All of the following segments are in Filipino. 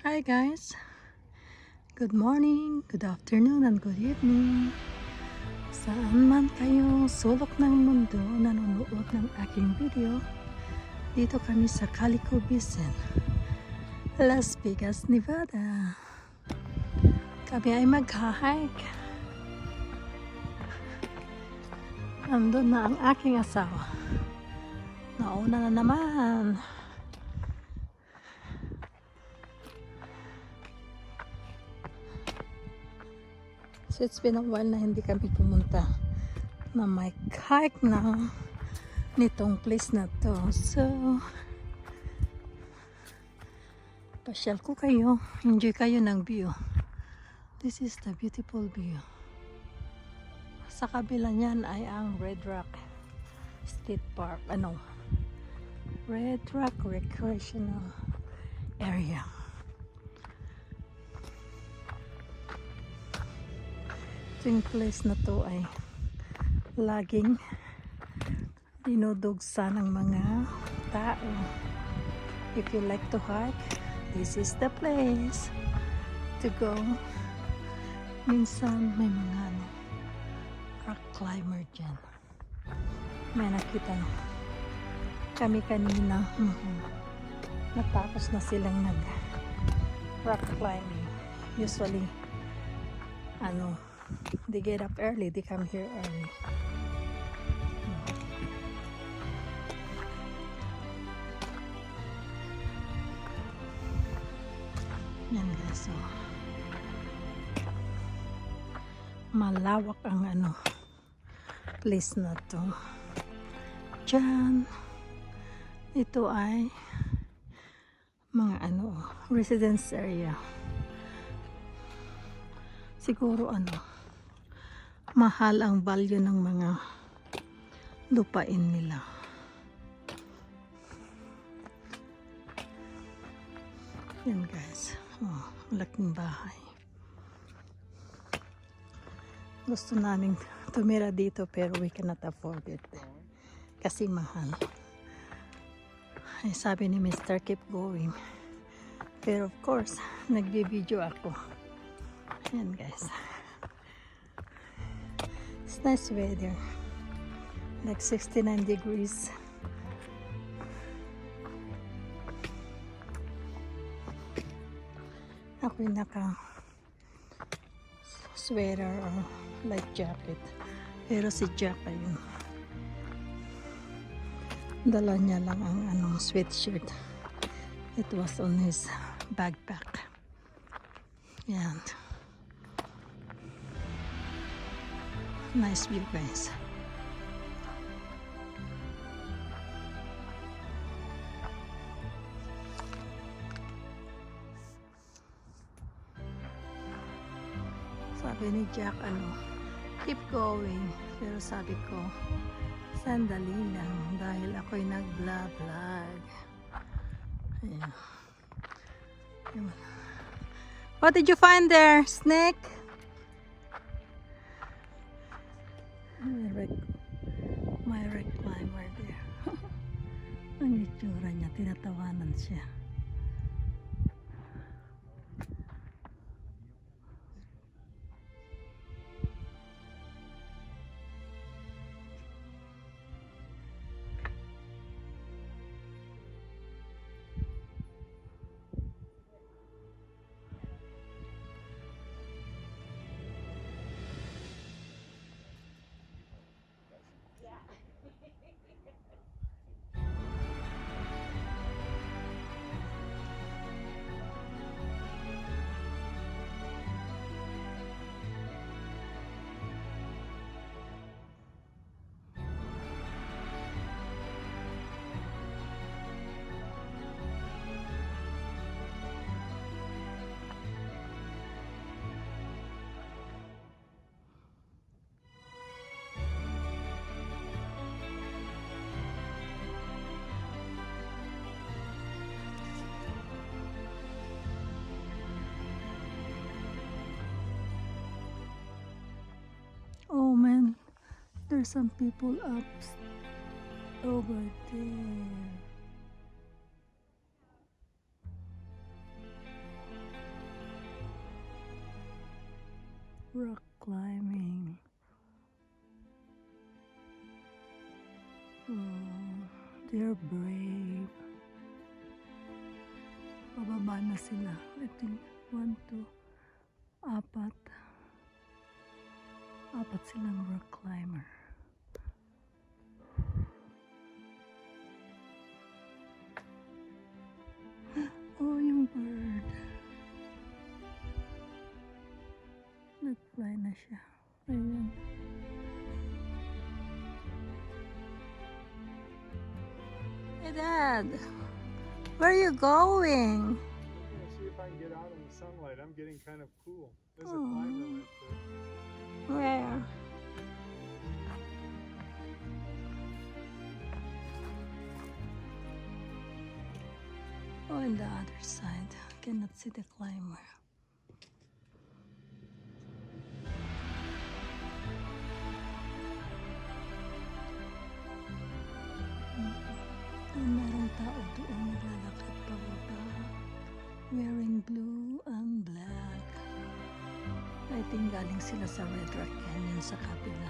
Hi guys, good morning, good afternoon, and good evening. Saan man kayo sulok ng mundo nanonood ng aking video, dito kami sa Calico Basin, Las Vegas, Nevada. Kami ay mag-hike. Nandun na ang aking asawa. Nauna na naman. So it's been a while na hindi kami pumunta na may hike na nitong place na to. So pasyal ko kayo, enjoy kayo ng view. This is the beautiful view. Sa kabila niyan ay ang Red Rock State Park, Red Rock Recreational Area. Yung place na to ay laging dinudugsa ng mga tao. If you like to hike, this is the place to go. Minsan may mga rock climber dyan. May nakita kami kanina. Natapos na silang nag rock climbing. Usually they get up early, they come here early. Yan guys, so malawak ang place na to. Diyan, ito ay mga residence area. Siguro mahal ang value ng mga lupain nila. Yan guys, malaking bahay. Gusto namin tumira dito pero we cannot afford it kasi mahal. Ay, sabi ni Mr. keep going, pero of course nagbi-video ako. Yan guys, it's nice weather, like 69 degrees. Ako'y naka sweater or light jacket, pero si Jack ayun, dala niya lang ang sweatshirt. It was on his backpack. Yan, nice view guys. Sabi ni Jack keep going, pero sabi ko sandali lang dahil ako'y nag-vlog. Ayan. What did you find there, snake? My red climber there. Ang itsura niya, tinatawanan siya. Oh man, there's some people up over there. Rock climbing. Oh, they're brave. Pababa na sila. I think 1, 2, 4. 4 silang rock climber. Oh, yung bird. Nag-fly na siya. Ayan. Hey, Dad. Where are you going? I'm gonna see if I can get out in the sunlight. I'm getting kind of cool. There's a climber right there. Where? Oh, on the other side. Cannot see the climber. Merong tao doon naglalakad pababa. Wearing blue and black. I think galing sila sa Red Rock Canyon sa kabila.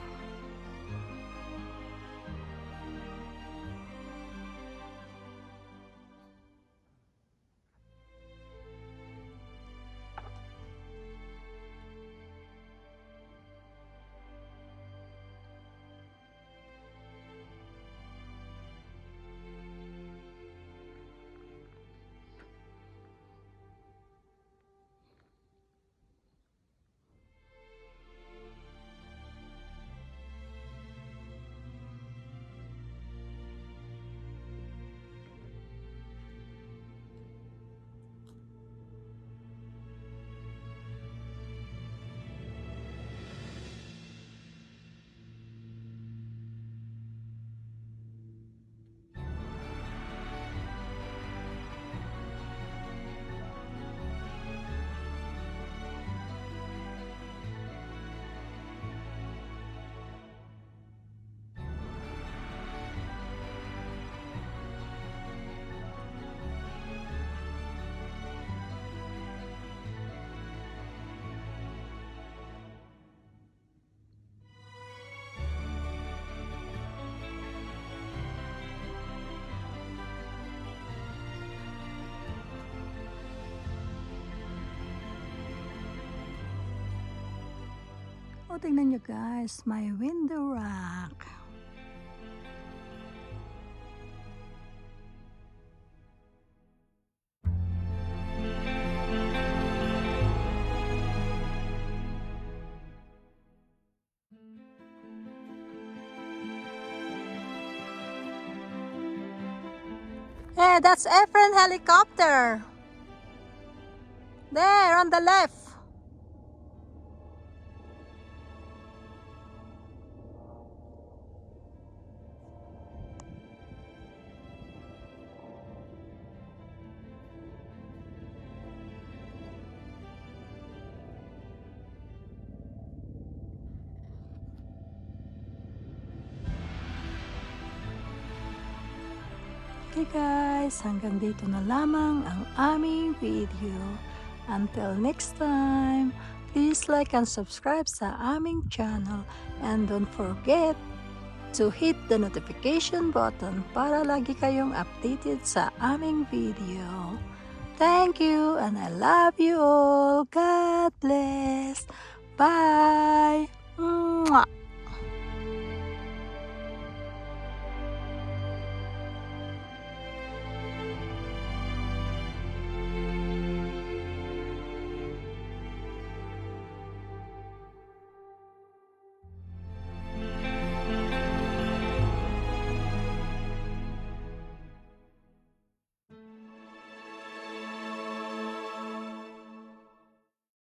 Oh, tingnan nyo guys, my window rock. Hey, that's Efren helicopter. There on the left. Okay guys, hanggang dito na lamang ang aming video. Until next time, please like and subscribe sa aming channel and don't forget to hit the notification button para lagi kayong updated sa aming video. Thank you and I love you all. God bless. Bye. Mwah.